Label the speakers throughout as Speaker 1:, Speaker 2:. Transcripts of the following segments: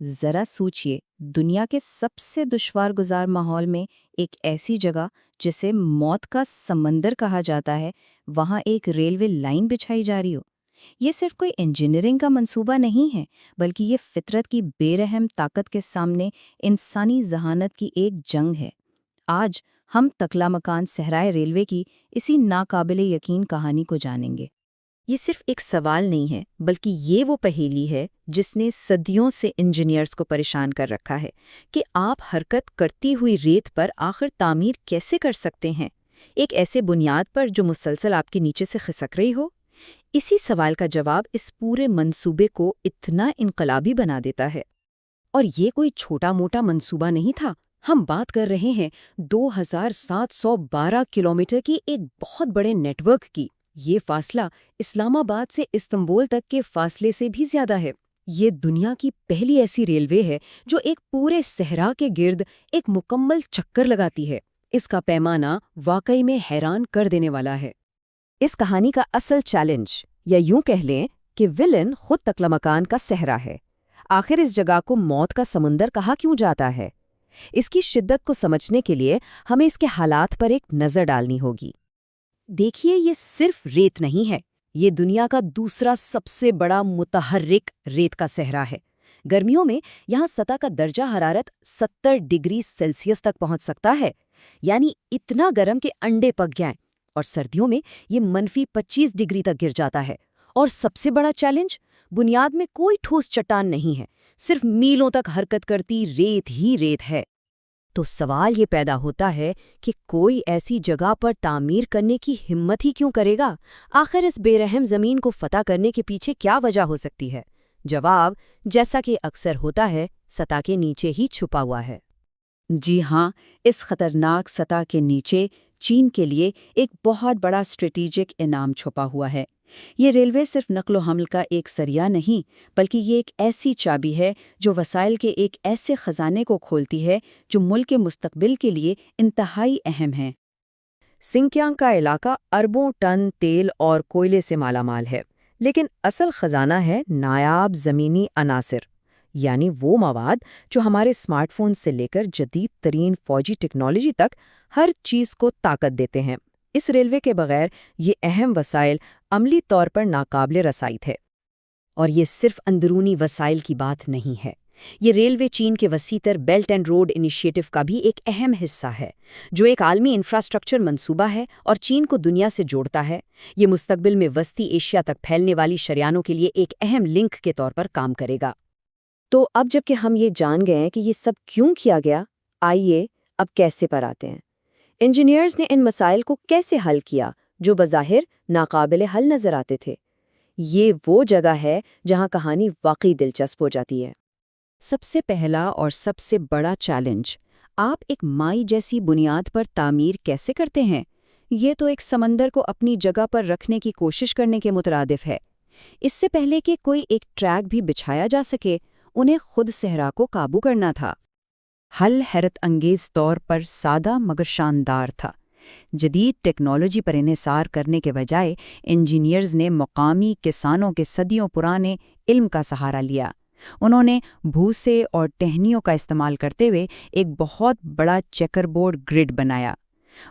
Speaker 1: ذرا سوچئے، دنیا کے سب سے دشوار گزار ماحول میں ایک ایسی جگہ جسے موت کا سمندر کہا جاتا ہے، وہاں ایک ریلوے لائن بچھائی جا رہی ہو۔ یہ صرف کوئی انجینئرنگ کا منصوبہ نہیں ہے، بلکہ یہ فطرت کی بے رحم طاقت کے سامنے انسانی ذہانت کی ایک جنگ ہے۔ آج ہم تکلا مکان صحرائے ریلوے کی اسی ناقابل یقین کہانی کو جانیں گے۔
Speaker 2: یہ صرف ایک سوال نہیں ہے، بلکہ یہ وہ پہیلی ہے جس نے صدیوں سے انجینئرز کو پریشان کر رکھا ہے کہ آپ حرکت کرتی ہوئی ریت پر آخر تعمیر کیسے کر سکتے ہیں، ایک ایسے بنیاد پر جو مسلسل آپ کے نیچے سے کھسک رہی ہو۔ اسی سوال کا جواب اس پورے منصوبے کو اتنا انقلابی بنا دیتا ہے۔
Speaker 3: اور یہ کوئی چھوٹا موٹا منصوبہ نہیں تھا، ہم بات کر رہے ہیں 2712 کلومیٹر کی ایک بہت بڑے نیٹ ورک کی۔ یہ فاصلہ اسلام آباد سے استنبول تک کے فاصلے سے بھی زیادہ ہے۔ یہ دنیا کی پہلی ایسی ریلوے ہے جو ایک پورے صحرا کے گرد ایک مکمل چکر لگاتی ہے۔ اس کا پیمانہ واقعی میں حیران کر دینے والا ہے۔
Speaker 2: اس کہانی کا اصل چیلنج، یا یوں کہہ لیں کہ ویلن، خود تکلا مکان کا صحرا ہے۔ آخر اس جگہ کو موت کا سمندر کہا کیوں جاتا ہے؟ اس کی شدت کو سمجھنے کے لیے ہمیں اس کے حالات پر ایک نظر ڈالنی ہوگی۔
Speaker 3: دیکھیے، یہ صرف ریت نہیں ہے، یہ دنیا کا دوسرا سب سے بڑا متحرک ریت کا صحرا ہے۔ گرمیوں میں یہاں سطح کا درجہ حرارت 70 ڈگری سیلسیس تک پہنچ سکتا ہے، یعنی اتنا گرم کہ انڈے پک جائیں، اور سردیوں میں یہ -25 ڈگری تک گر جاتا ہے۔ اور سب سے بڑا چیلنج، بنیاد میں کوئی ٹھوس چٹان نہیں ہے، صرف میلوں تک حرکت کرتی ریت ہی ریت ہے۔ تو سوال یہ پیدا ہوتا ہے کہ کوئی ایسی جگہ پر تعمیر کرنے کی ہمت ہی کیوں کرے گا؟ آخر اس بے رحم زمین کو فتح کرنے کے پیچھے کیا وجہ ہو سکتی ہے؟ جواب، جیسا کہ اکثر ہوتا ہے، سطح کے نیچے ہی چھپا ہوا ہے۔
Speaker 1: جی ہاں، اس خطرناک سطح کے نیچے چین کے لیے ایک بہت بڑا اسٹریٹجک انعام چھپا ہوا ہے۔ یہ ریلوے صرف نقل و حمل کا ایک ذریعہ نہیں، بلکہ یہ ایک ایسی چابی ہے جو وسائل کے ایک ایسے خزانے کو کھولتی ہے جو ملک کے مستقبل کے لیے انتہائی اہم ہیں۔
Speaker 2: سنکیانگ کا علاقہ اربوں ٹن تیل اور کوئلے سے مالا مال ہے، لیکن اصل خزانہ ہے نایاب زمینی عناصر، یعنی وہ مواد جو ہمارے اسمارٹ فون سے لے کر جدید ترین فوجی ٹیکنالوجی تک ہر چیز کو طاقت دیتے ہیں۔ اس ریلوے کے بغیر یہ اہم وسائل عملی طور پر ناقابل رسائی تھے۔
Speaker 3: اور یہ صرف اندرونی وسائل کی بات نہیں ہے، یہ ریلوے چین کے وسیع تر بیلٹ اینڈ روڈ انیشیٹو کا بھی ایک اہم حصہ ہے، جو ایک عالمی انفراسٹرکچر منصوبہ ہے اور چین کو دنیا سے جوڑتا ہے۔ یہ مستقبل میں وسطی ایشیا تک پھیلنے والی شریانوں کے لیے ایک اہم لنک کے طور پر کام کرے گا۔
Speaker 2: تو اب جب کہ ہم یہ جان گئے ہیں کہ یہ سب کیوں کیا گیا، آئیے اب کیسے پر آتے ہیں۔ انجینئرز نے ان مسائل کو کیسے حل کیا جو بظاہر ناقابل حل نظر آتے تھے؟ یہ وہ جگہ ہے جہاں کہانی واقعی دلچسپ ہو جاتی ہے۔
Speaker 3: سب سے پہلا اور سب سے بڑا چیلنج، آپ ایک مائی جیسی بنیاد پر تعمیر کیسے کرتے ہیں؟ یہ تو ایک سمندر کو اپنی جگہ پر رکھنے کی کوشش کرنے کے مترادف ہے۔ اس سے پہلے کہ کوئی ایک ٹریک بھی بچھایا جا سکے، انہیں خود صحرا کو قابو کرنا تھا۔ حل حیرت انگیز طور پر سادہ مگر شاندار تھا۔ جدید ٹیکنالوجی پر انحصار کرنے کے بجائے انجینئرز نے مقامی کسانوں کے صدیوں پرانے علم کا سہارا لیا۔ انہوں نے بھوسے اور ٹہنیوں کا استعمال کرتے ہوئے ایک بہت بڑا چیکر بورڈ گرڈ بنایا۔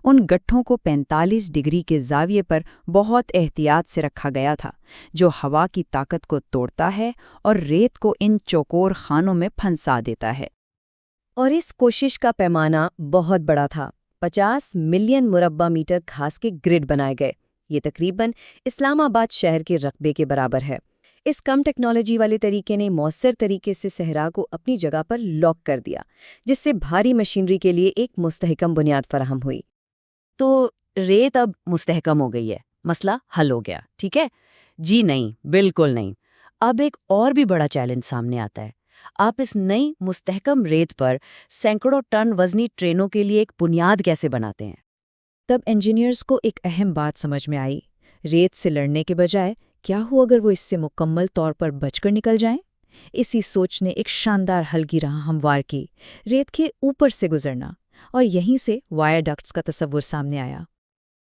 Speaker 3: ان گٹھوں کو 45 ڈگری کے زاویے پر بہت احتیاط سے رکھا گیا تھا، جو ہوا کی طاقت کو توڑتا ہے اور ریت کو ان چوکور خانوں میں پھنسا دیتا ہے۔
Speaker 2: اور اس کوشش کا پیمانہ بہت بڑا تھا۔ 50 ملین مربع میٹر گھاس کے گرڈ بنائے گئے۔ یہ تقریباً اسلام آباد شہر کے رقبے کے برابر ہے۔ اس کم ٹیکنالوجی والے طریقے نے مؤثر طریقے سے صحرا کو اپنی جگہ پر لاک کر دیا، جس سے بھاری مشینری کے لیے ایک مستحکم بنیاد فراہم ہوئی۔
Speaker 3: تو ریت اب مستحکم ہو گئی ہے، مسئلہ حل ہو گیا، ٹھیک ہے؟ جی نہیں، بالکل نہیں۔ اب ایک اور بھی بڑا چیلنج سامنے آتا ہے۔ آپ اس نئی مستحکم ریت پر سینکڑوں ٹن وزنی ٹرینوں کے لیے ایک بنیاد کیسے بناتے ہیں؟
Speaker 2: تب انجینئرز کو ایک اہم بات سمجھ میں آئی۔ ریت سے لڑنے کے بجائے کیا ہو اگر وہ اس سے مکمل طور پر بچ کر نکل جائیں؟ اسی سوچ نے ایک شاندار حل کی راہ ہموار کی، ریت کے اوپر سے گزرنا، اور یہیں سے وائرڈکٹس کا تصور سامنے آیا۔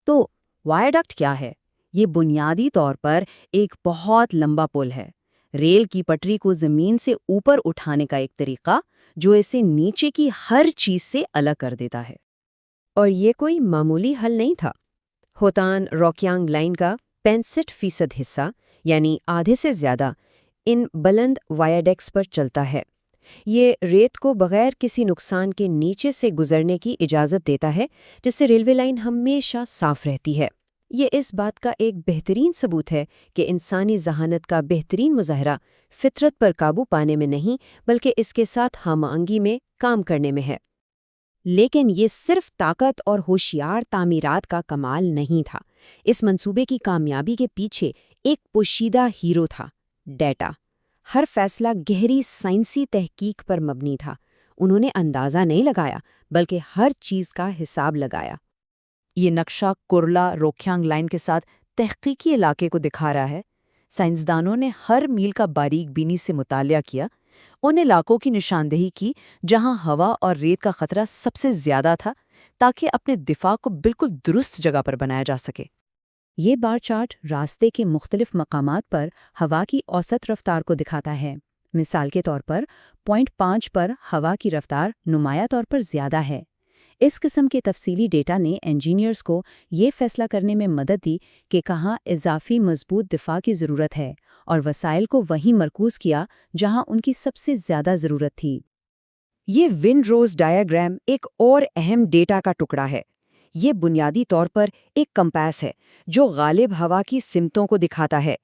Speaker 3: تو وائرڈکٹ کیا ہے؟ یہ بنیادی طور پر ایک بہت لمبا پل ہے
Speaker 1: ریل کی پٹری کو زمین سے اوپر اٹھانے کا ایک طریقہ جو اسے نیچے کی ہر چیز سے الگ کر دیتا ہے۔
Speaker 3: اور یہ کوئی معمولی حل نہیں تھا۔ ہوتان روکیانگ لائن کا 65% حصہ یعنی آدھے سے زیادہ ان بلند وایاڈیکس پر چلتا ہے۔ یہ ریت کو بغیر کسی نقصان کے نیچے سے گزرنے کی اجازت دیتا ہے، جس سے ریلوے لائن ہمیشہ صاف رہتی ہے۔ یہ اس بات کا ایک بہترین ثبوت ہے کہ انسانی ذہانت کا بہترین مظاہرہ فطرت پر قابو پانے میں نہیں بلکہ اس کے ساتھ ہم آہنگی میں کام کرنے میں ہے۔ لیکن یہ صرف طاقت اور ہوشیار تعمیرات کا کمال نہیں تھا۔ اس منصوبے کی کامیابی کے پیچھے ایک پوشیدہ ہیرو تھا: ڈیٹا۔ ہر فیصلہ گہری سائنسی تحقیق پر مبنی تھا۔ انہوں نے اندازہ نہیں لگایا بلکہ ہر چیز کا حساب لگایا۔
Speaker 2: یہ نقشہ کرلا روکیانگ لائن کے ساتھ تحقیقی علاقے کو دکھا رہا ہے۔ سائنسدانوں نے ہر میل کا باریک بینی سے مطالعہ کیا، ان علاقوں کی نشاندہی کی جہاں ہوا اور ریت کا خطرہ سب سے زیادہ تھا، تاکہ اپنے دفاع کو بالکل درست جگہ پر بنایا جا سکے۔
Speaker 1: یہ بار چارٹ راستے کے مختلف مقامات پر ہوا کی اوسط رفتار کو دکھاتا ہے۔ مثال کے طور پر 0.5 پر ہوا کی رفتار نمایاں طور پر زیادہ ہے۔ اس قسم کے تفصیلی ڈیٹا نے انجینئرز کو یہ فیصلہ کرنے میں مدد دی کہ کہاں اضافی مضبوط دفاع کی ضرورت ہے، اور وسائل کو وہیں مرکوز کیا جہاں ان کی سب سے زیادہ ضرورت تھی۔
Speaker 3: یہ ونڈ روز ڈایاگرام ایک اور اہم ڈیٹا کا ٹکڑا ہے۔ یہ بنیادی طور پر ایک کمپاس ہے جو غالب ہوا کی سمتوں کو دکھاتا ہے۔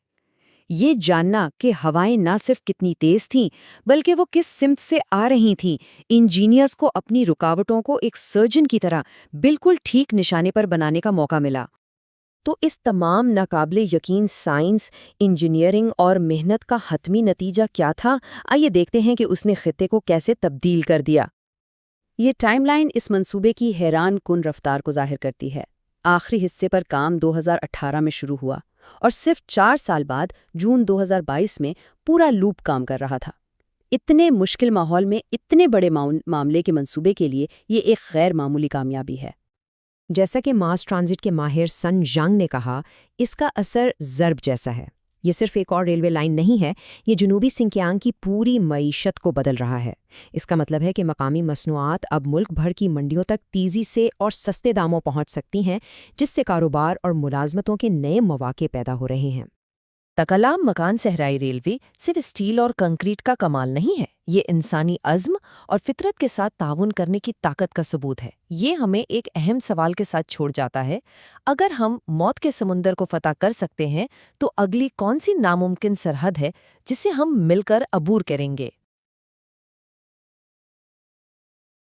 Speaker 3: یہ جاننا کہ ہوائیں نہ صرف کتنی تیز تھیں بلکہ وہ کس سمت سے آ رہی تھیں، انجینئرز کو اپنی رکاوٹوں کو ایک سرجن کی طرح بالکل ٹھیک نشانے پر بنانے کا موقع ملا۔ تو اس تمام ناقابل یقین سائنس، انجینئرنگ اور محنت کا حتمی نتیجہ کیا تھا؟ آئیے دیکھتے ہیں کہ اس نے خطے کو کیسے تبدیل کر دیا۔ یہ ٹائم لائن اس منصوبے کی حیران کن رفتار کو ظاہر کرتی ہے۔ آخری حصے پر کام 2018 میں شروع ہوا اور صرف 4 سال بعد جون 2022 میں پورا لوپ کام کر رہا تھا۔ اتنے مشکل ماحول میں اتنے بڑے معاملے کے منصوبے کے لیے یہ ایک غیر معمولی کامیابی ہے۔ جیسا کہ ماس ٹرانزٹ کے ماہر سن جانگ نے کہا، اس کا اثر ضرب جیسا ہے۔ یہ صرف ایک اور ریلوے لائن نہیں ہے، یہ جنوبی سنکیانگ کی پوری معیشت کو بدل رہا ہے۔ اس کا مطلب ہے کہ مقامی مصنوعات اب ملک بھر کی منڈیوں تک تیزی سے اور سستے داموں پہنچ سکتی ہیں، جس سے کاروبار اور ملازمتوں کے نئے مواقع پیدا ہو رہے ہیں۔
Speaker 2: تکلام مکان صحرائی ریلوے صرف اسٹیل اور کنکریٹ کا کمال نہیں ہے، یہ انسانی عزم اور فطرت کے ساتھ تعاون کرنے کی طاقت کا ثبوت ہے۔ یہ ہمیں ایک اہم سوال کے ساتھ چھوڑ جاتا ہے: اگر ہم موت کے سمندر کو فتح کر سکتے ہیں تو اگلی کون سی ناممکن سرحد ہے جسے ہم مل کر عبور کریں گے؟